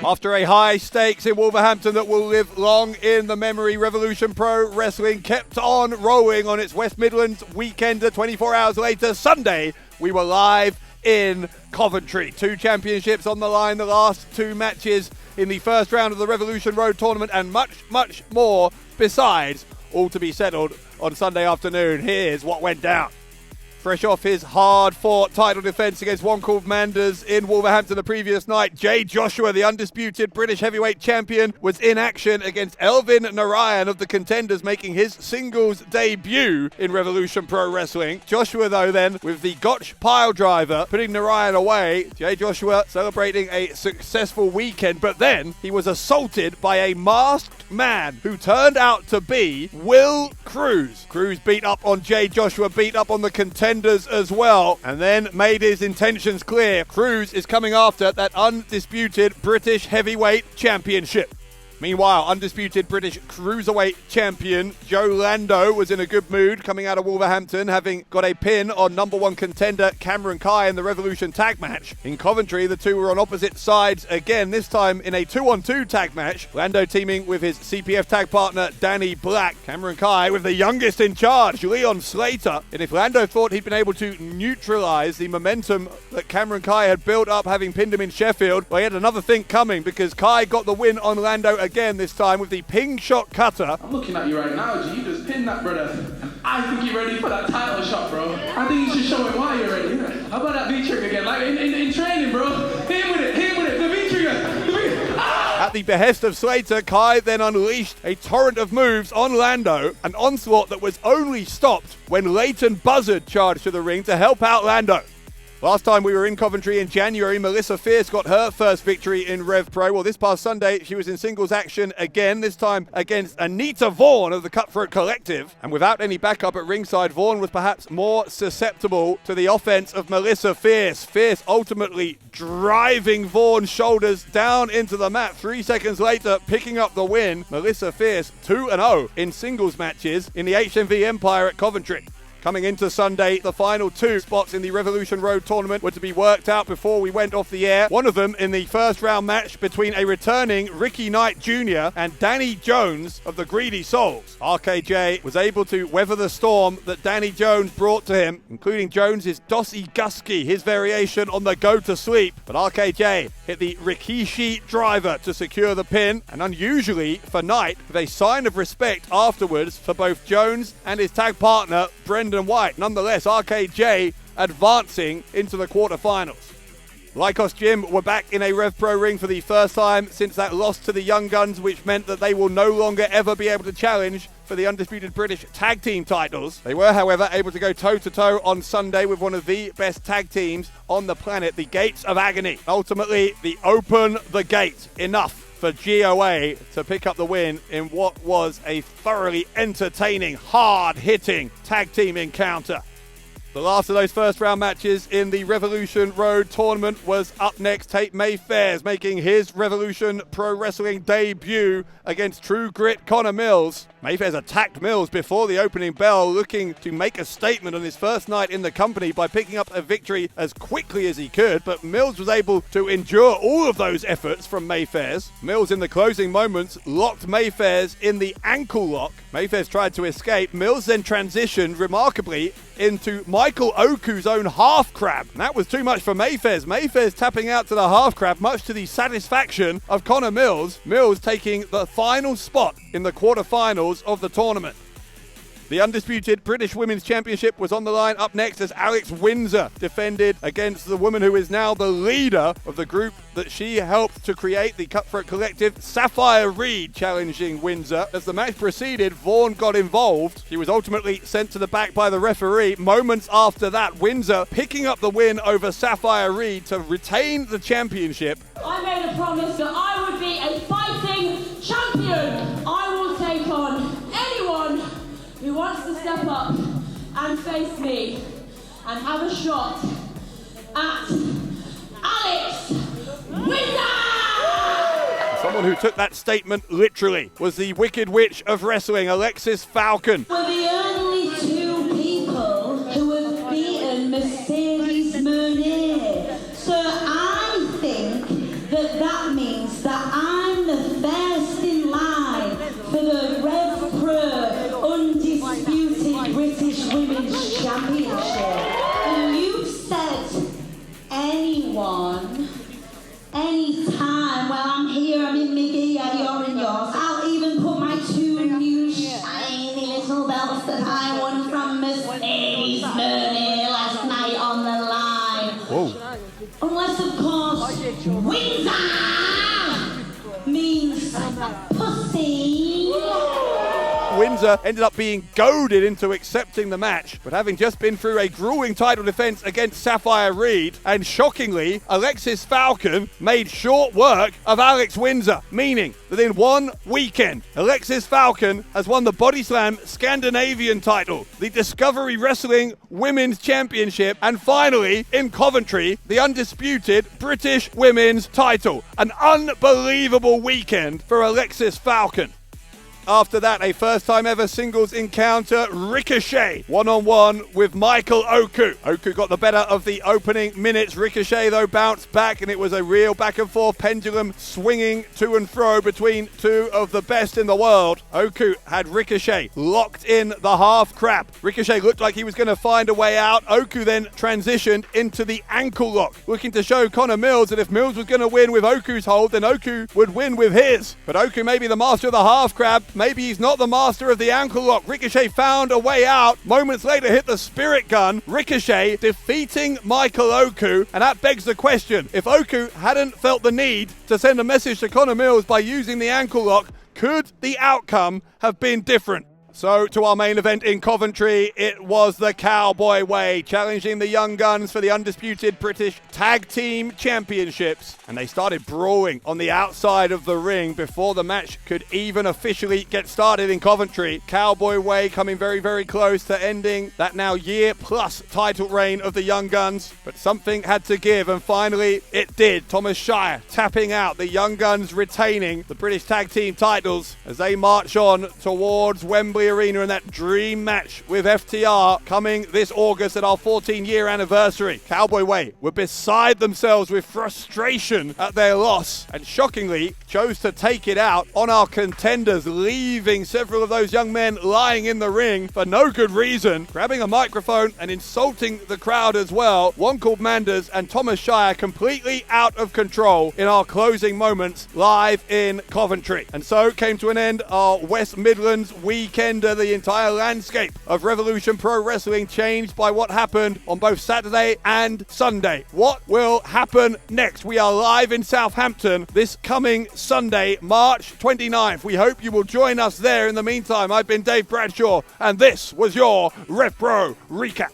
After a high stakes in Wolverhampton that will live long in the memory, Revolution Pro Wrestling kept on rolling on its West Midlands weekender. 24 hours later, Sunday, we were live in Coventry. 2 championships on the line, the last 2 matches in the first round of the Revolution Road tournament, and much, much more besides, all to be settled on Sunday afternoon. Here's what went down. Fresh off his hard-fought title defence against one called Manders in Wolverhampton the previous night, Jay Joshua, the undisputed British heavyweight champion, was in action against Elvin Narayan of the Contenders, making his singles debut in Revolution Pro Wrestling. Joshua, though, then, with the Gotch pile driver, putting Narayan away. Jay Joshua celebrating a successful weekend, but then he was assaulted by a masked man who turned out to be Will Cruz. Cruz beat up on Jay Joshua, beat up on the Contenders as well, and then made his intentions clear. Cruz is coming after that undisputed British heavyweight championship. Meanwhile, undisputed British Cruiserweight champion Joe Lando was in a good mood coming out of Wolverhampton, having got a pin on number 1 contender Cameron Kai in the Revolution tag match. In Coventry, the two were on opposite sides again, this time in a 2-on-2 tag match. Lando teaming with his CPF tag partner Danny Black. Cameron Kai with the youngest in charge, Leon Slater. And if Lando thought he'd been able to neutralise the momentum that Cameron Kai had built up having pinned him in Sheffield, well, he had another thing coming, because Kai got the win on Lando again, this time with the ping shot cutter. I'm looking at you right now, G. You just pinned that, brother. And I think you're ready for that title shot, bro. I think you should show him why you're ready. How about that V-trigger again? Like in training, bro. Hit with it, the V-trigger. Ah! At the behest of Slater, Kai then unleashed a torrent of moves on Lando, an onslaught that was only stopped when Leighton Buzzard charged to the ring to help out Lando. Last time we were in Coventry in January, Melissa Fierce got her first victory in RevPro. Well, this past Sunday, she was in singles action again, this time against Anita Vaughan of the Cutthroat Collective. And without any backup at ringside, Vaughan was perhaps more susceptible to the offense of Melissa Fierce. Fierce ultimately driving Vaughan's shoulders down into the mat. 3 seconds later, picking up the win. Melissa Fierce 2-0 in singles matches in the HMV Empire at Coventry. Coming into Sunday, the final 2 spots in the Revolution Road tournament were to be worked out before we went off the air. One of them in the first round match between a returning Ricky Knight Jr. and Danny Jones of the Greedy Souls. RKJ was able to weather the storm that Danny Jones brought to him, including Jones's Dossie Gusky, his variation on the go to sleep. But RKJ hit the Rikishi driver to secure the pin, and unusually for Knight, with a sign of respect afterwards for both Jones and his tag partner, Brendan White. Nonetheless, RKJ advancing into the quarterfinals. Lycos Gym were back in a RevPro ring for the first time since that loss to the Young Guns, which meant that they will no longer ever be able to challenge for the undisputed British tag team titles. They were, however, able to go toe-to-toe on Sunday with one of the best tag teams on the planet, the Gates of Agony. Ultimately, the Open the Gate. Enough for GOA to pick up the win in what was a thoroughly entertaining, hard-hitting tag team encounter. The last of those first round matches in the Revolution Road tournament was up next. Tate Mayfair's making his Revolution Pro Wrestling debut against True Grit Connor Mills. Mayfair's attacked Mills before the opening bell, looking to make a statement on his first night in the company by picking up a victory as quickly as he could, but Mills was able to endure all of those efforts from Mayfair's. Mills in the closing moments locked Mayfair's in the ankle lock. Mayfair's tried to escape. Mills then transitioned remarkably into Michael Oku's own half crab. And that was too much for Mayfair's. Mayfair's tapping out to the half crab, much to the satisfaction of Connor Mills. Mills taking the final spot in the quarterfinals of the tournament. The undisputed British Women's Championship was on the line up next as Alex Windsor defended against the woman who is now the leader of the group that she helped to create, the Cutthroat Collective, Sapphire Reed, challenging Windsor. As the match proceeded, Vaughan got involved. She was ultimately sent to the back by the referee. Moments after that, Windsor picking up the win over Sapphire Reed to retain the championship. I made a promise that I would be a fighting champion. I will take on anyone who wants to step up and face me and have a shot at Alex Windsor! Someone who took that statement literally was the Wicked Witch of Wrestling, Alexis Falcon. We're the only 2 people who have beaten Mercedes Monet. So I think that means that well, I'm here, I'm in my gear, you're in yours. I'll even put my 2 new shiny little belts that I won from Mercedes Mooney last night on the line. Whoa. Unless, of course, Windsor means pussy. Windsor ended up being goaded into accepting the match, but having just been through a grueling title defense against Sapphire Reed, and shockingly, Alexis Falcon made short work of Alex Windsor, meaning that in 1 weekend, Alexis Falcon has won the Body Slam Scandinavian title, the Discovery Wrestling Women's Championship, and finally, in Coventry, the undisputed British Women's title. An unbelievable weekend for Alexis Falcon. After that, a first-time ever singles encounter, Ricochet, one-on-one with Michael Oku. Oku got the better of the opening minutes. Ricochet, though, bounced back, and it was a real back-and-forth pendulum swinging to and fro between 2 of the best in the world. Oku had Ricochet locked in the half crab. Ricochet looked like he was going to find a way out. Oku then transitioned into the ankle lock, looking to show Connor Mills that if Mills was going to win with Oku's hold, then Oku would win with his. But Oku may be the master of the half crab. Maybe he's not the master of the ankle lock. Ricochet found a way out. Moments later hit the spirit gun. Ricochet defeating Michael Oku. And that begs the question, if Oku hadn't felt the need to send a message to Connor Mills by using the ankle lock, could the outcome have been different? So, to our main event in Coventry, it was the Cowboy Way, challenging the Young Guns for the undisputed British Tag Team Championships. And they started brawling on the outside of the ring before the match could even officially get started in Coventry. Cowboy Way coming very, very close to ending that now year-plus title reign of the Young Guns. But something had to give, and finally it did. Thomas Shire tapping out, the Young Guns retaining the British Tag Team titles as they march on towards Wembley Arena in that dream match with FTR coming this August at our 14-year anniversary. Cowboy Way were beside themselves with frustration at their loss, and shockingly chose to take it out on our contenders, leaving several of those young men lying in the ring for no good reason, grabbing a microphone and insulting the crowd as well. One called Manders and Thomas Shire completely out of control in our closing moments live in Coventry. And so came to an end our West Midlands weekend. The entire landscape of Revolution Pro Wrestling changed by what happened on both Saturday and Sunday. What will happen next? We are live in Southampton this coming Sunday, March 29th. We hope you will join us there. In the meantime, I've been Dave Bradshaw, and this was your RevPro Recap.